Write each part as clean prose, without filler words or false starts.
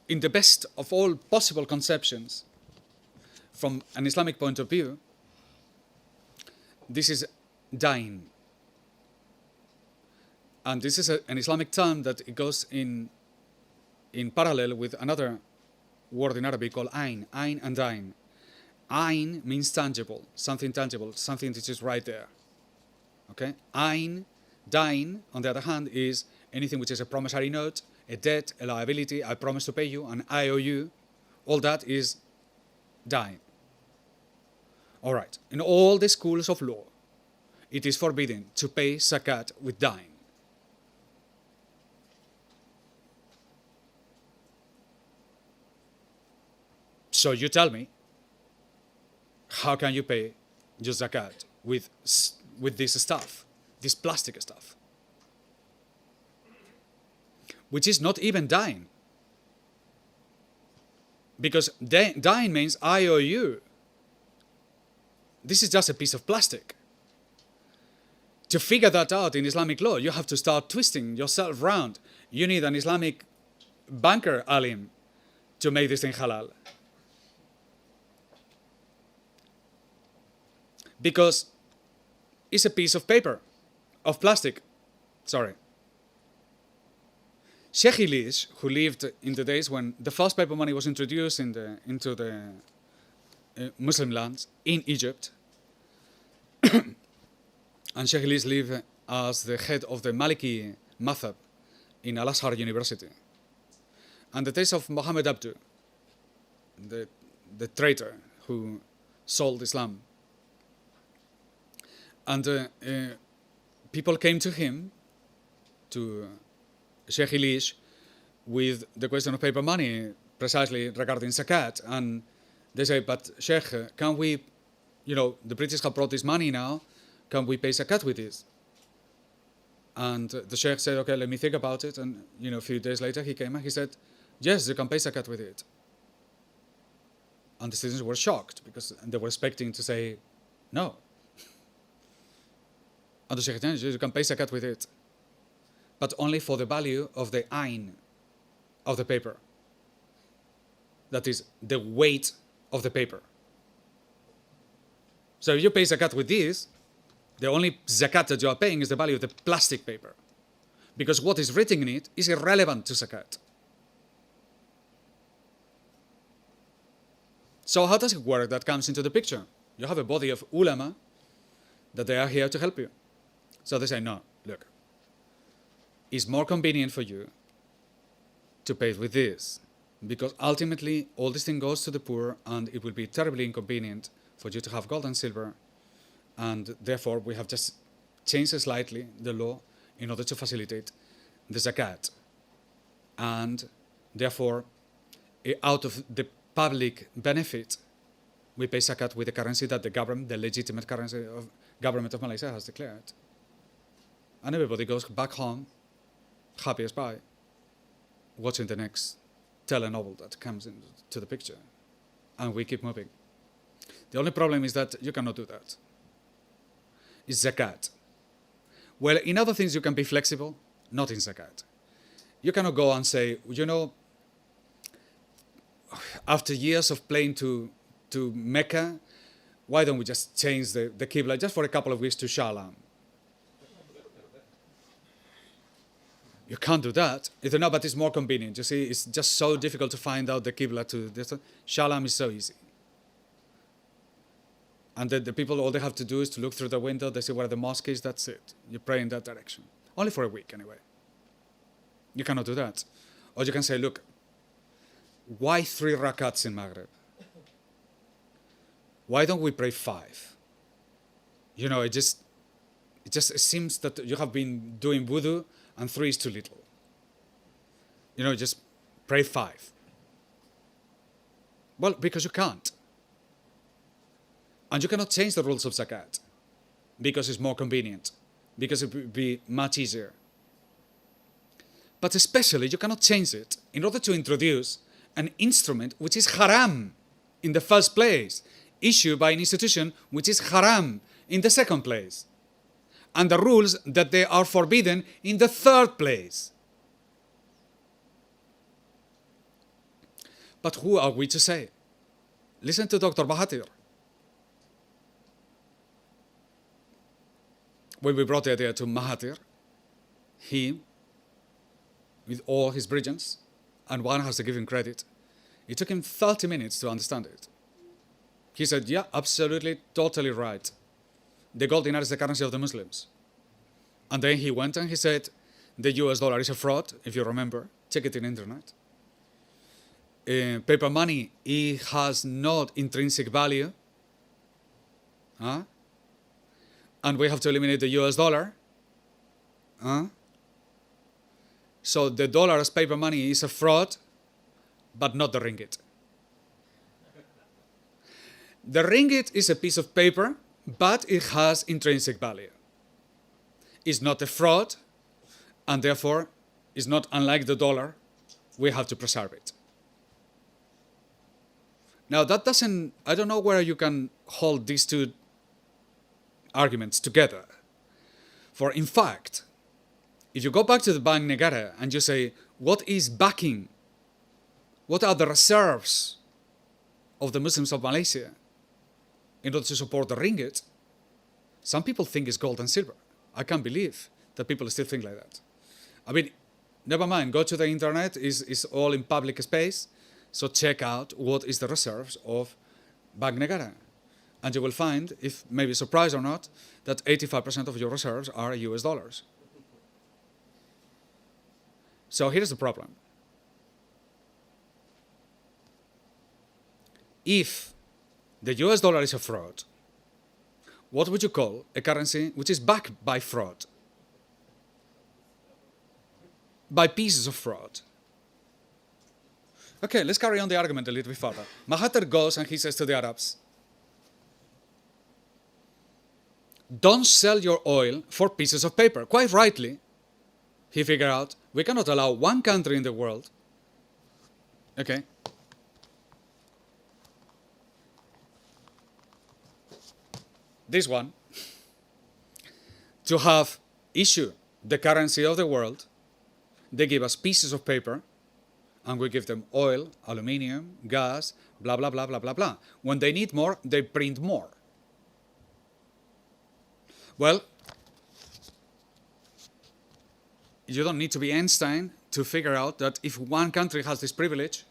in the best of all possible conceptions, from an Islamic point of view, this is dain. And this is an Islamic term that it goes in parallel with another word in Arabic called ayn and dain. Ayn means tangible, something that is right there. Okay? Ayn, dain, on the other hand, is anything which is a promissory note, a debt, a liability, I promise to pay you, an IOU. All that is dain. All right. In all the schools of law, it is forbidden to pay zakat with dain. So you tell me, how can you pay your zakat with this stuff, this plastic stuff, which is not even dain? Because dain means IOU. This is just a piece of plastic. To figure that out in Islamic law, you have to start twisting yourself round. You need an Islamic banker alim to make this thing halal. Because it's a piece of paper, of plastic. Sorry. Sheikh Ilish, who lived in the days when the first paper money was introduced into the Muslim lands in Egypt, and Sheikh Ilish lived as the head of the Maliki Madhab in Al-Azhar University. And the days of Muhammad Abdu, the traitor who sold Islam. And people came to him, to Sheikh Ilish, with the question of paper money, precisely regarding zakat. And they say, but Sheikh, can we, the British have brought this money now, can we pay zakat with this? And the Sheikh said, okay, let me think about it. And, a few days later he came and he said, yes, you can pay zakat with it. And the students were shocked because they were expecting to say, no. And the Sheikh said, you can pay zakat with it, but only for the value of the ayn of the paper. That is, the weight of the paper. So if you pay zakat with this, the only zakat that you are paying is the value of the plastic paper, because what is written in it is irrelevant to zakat. So how does it work? That comes into the picture. You have a body of ulama that they are here to help you. So they say, no, look, it's more convenient for you to pay with this, because ultimately all this thing goes to the poor and it will be terribly inconvenient for you to have gold and silver, and therefore we have just changed slightly the law in order to facilitate the zakat. And therefore, out of the public benefit, we pay zakat with the currency that the government, the legitimate currency of government of Malaysia has declared. And everybody goes back home, happy as pie, watching the next telenovel that comes into the picture. And we keep moving. The only problem is that you cannot do that. It's zakat. Well, in other things you can be flexible, not in zakat. You cannot go and say, after years of playing to Mecca, why don't we just change the Qibla just for a couple of weeks to Sharlam? You can't do that. No, but it's more convenient. You see, it's just so difficult to find out the Qibla to this. Sharlam is so easy. And the people, all they have to do is to look through the window, they see where the mosque is, that's it. You pray in that direction. Only for a week, anyway. You cannot do that. Or you can say, look, why 3 rakats in Maghrib? Why don't we pray 5? It just seems that you have been doing wudu and 3 is too little. Just pray 5. Well, because you can't. And you cannot change the rules of zakat because it's more convenient, because it would be much easier. But especially, you cannot change it in order to introduce an instrument which is haram in the first place, issued by an institution which is haram in the second place, and the rules that they are forbidden in the third place. But who are we to say? Listen to Dr. Mahathir. When we brought the idea to Mahathir, he, with all his brilliance, and one has to give him credit, it took him 30 minutes to understand it. He said, yeah, absolutely, totally right. The gold dinar is the currency of the Muslims. And then he went and he said, the US dollar is a fraud, if you remember. Check it in the internet. Paper money, it has not intrinsic value. And we have to eliminate the US dollar. So the dollar as paper money is a fraud, but not the ringgit. The ringgit is a piece of paper, but it has intrinsic value. It's not a fraud, and therefore is not unlike the dollar. We have to preserve it. Now that doesn't, I don't know where you can hold these two arguments together. For in fact, if you go back to the Bank Negara and you say, what is backing? What are the reserves of the Muslims of Malaysia in order to support the ringgit? Some people think it's gold and silver. I can't believe that people still think like that. I mean, never mind, go to the internet, it's all in public space, so check out what is the reserves of Bank Negara. And you will find, if maybe surprised or not, that 85% of your reserves are US dollars. So here's the problem. If the US dollar is a fraud, what would you call a currency which is backed by fraud? By pieces of fraud. Okay, let's carry on the argument a little bit further. Mahathir goes and he says to the Arabs, don't sell your oil for pieces of paper. Quite rightly, he figured out, we cannot allow one country in the world, okay, this one, to have issued the currency of the world. They give us pieces of paper, and we give them oil, aluminium, gas, blah, blah, blah, blah, blah, blah. When they need more, they print more. Well, you don't need to be Einstein to figure out that if one country has this privilege,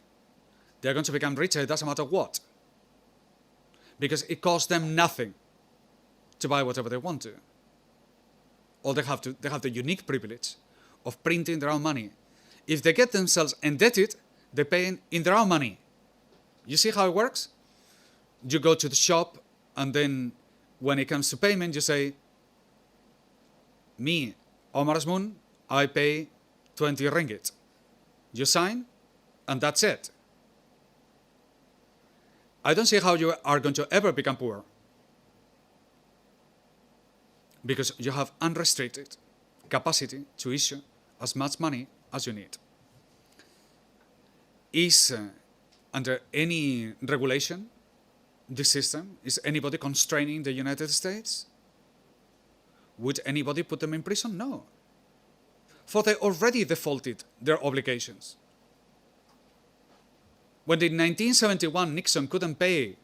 they're going to become richer, it doesn't matter what. Because it costs them nothing to buy whatever they want to. Or they have the unique privilege of printing their own money. If they get themselves indebted, they pay in their own money. You see how it works? You go to the shop, and then when it comes to payment, you say, me, Omar Asmoon, I pay 20 ringgit. You sign, and that's it. I don't see how you are going to ever become poor. Because you have unrestricted capacity to issue as much money as you need. Is under any regulation this system? Is anybody constraining the United States? Would anybody put them in prison? No. For they already defaulted their obligations. When in 1971 Nixon couldn't pay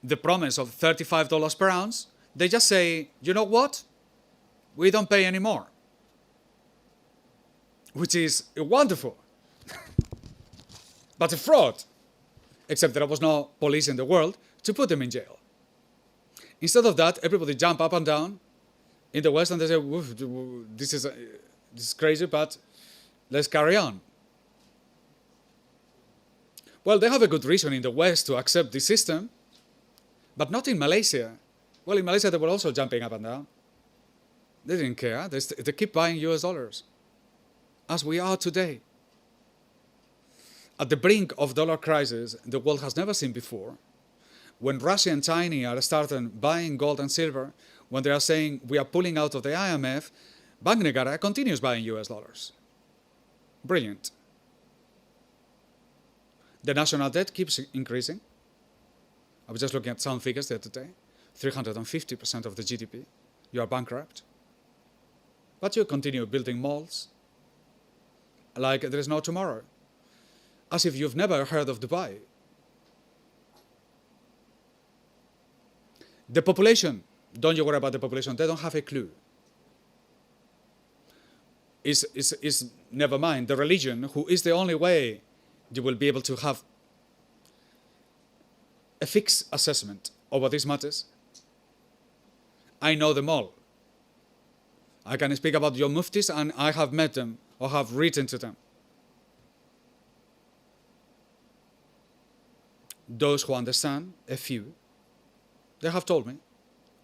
the promise of $35 per ounce, they just say, you know what? We don't pay anymore. Which is wonderful. But a fraud. Except there was no police in the world to put them in jail. Instead of that, everybody jump up and down in the West and they say, this is crazy, but let's carry on. Well, they have a good reason in the West to accept this system, but not in Malaysia. Well, in Malaysia, they were also jumping up and down. They didn't care. They keep buying US dollars, as we are today. At the brink of dollar crisis the world has never seen before, when Russia and China are starting buying gold and silver, when they are saying we are pulling out of the IMF, Bank Negara continues buying US dollars. Brilliant. The national debt keeps increasing. I was just looking at some figures the other day. 350% of the GDP. You are bankrupt. But you continue building malls like there is no tomorrow. as if you've never heard of Dubai. The population, don't you worry about the population, they don't have a clue. Is never mind the religion, who is the only way you will be able to have a fixed assessment over these matters. I know them all. I can speak about your muftis, and I have met them or have written to them. Those who understand, a few, they have told me,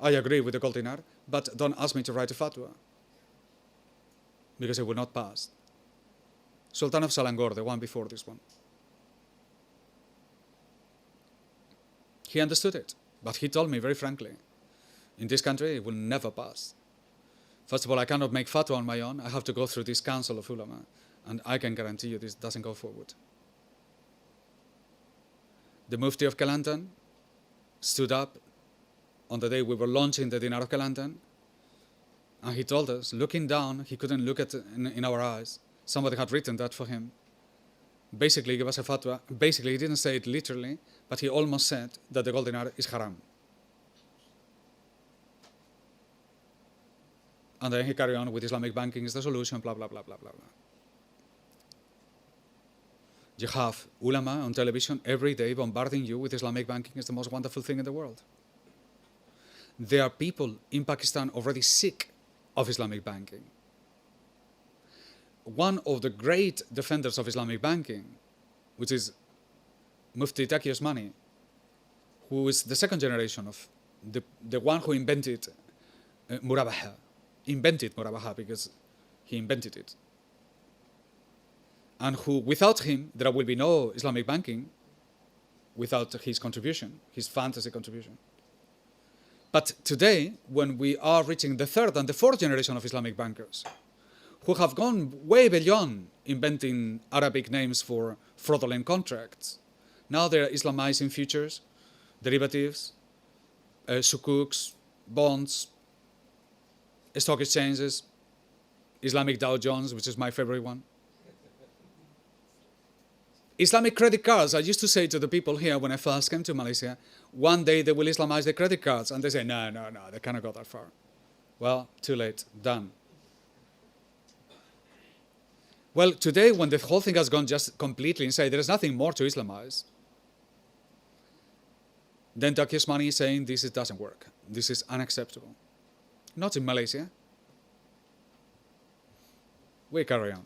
I agree with the gold dinar, but don't ask me to write a fatwa, because it will not pass. Sultan of Selangor, the one before this one. He understood it, but he told me very frankly, in this country it will never pass. First of all, I cannot make fatwa on my own. I have to go through this council of ulama, and I can guarantee you this doesn't go forward. The Mufti of Kelantan stood up on the day we were launching the dinar of Kelantan, and he told us, looking down, he couldn't look at in our eyes. Somebody had written that for him. Basically, give us a fatwa. Basically, he didn't say it literally, but he almost said that the gold dinar is haram. And then he carried on with Islamic banking is the solution, blah, blah, blah, blah, blah, blah. You have ulama on television every day bombarding you with Islamic banking is the most wonderful thing in the world. There are people in Pakistan already sick of Islamic banking. One of the great defenders of Islamic banking, which is Mufti Taqi Osmani, who is the second generation of the one who invented Murabaha. Invented Murabaha because he invented it. And who, without him, there will be no Islamic banking without his contribution, his fantasy contribution. But today, when we are reaching the third and the fourth generation of Islamic bankers, who have gone way beyond inventing Arabic names for fraudulent contracts, now they're Islamizing futures, derivatives, sukuks, bonds, stock exchanges, Islamic Dow Jones, which is my favorite one. Islamic credit cards. I used to say to the people here when I first came to Malaysia, one day they will Islamize the credit cards. And they say, no, they cannot go that far. Well, too late, done. Well, today when the whole thing has gone just completely inside, there is nothing more to Islamize. Then Taqi Osmani is saying this doesn't work. This is unacceptable. Not in Malaysia. We carry on.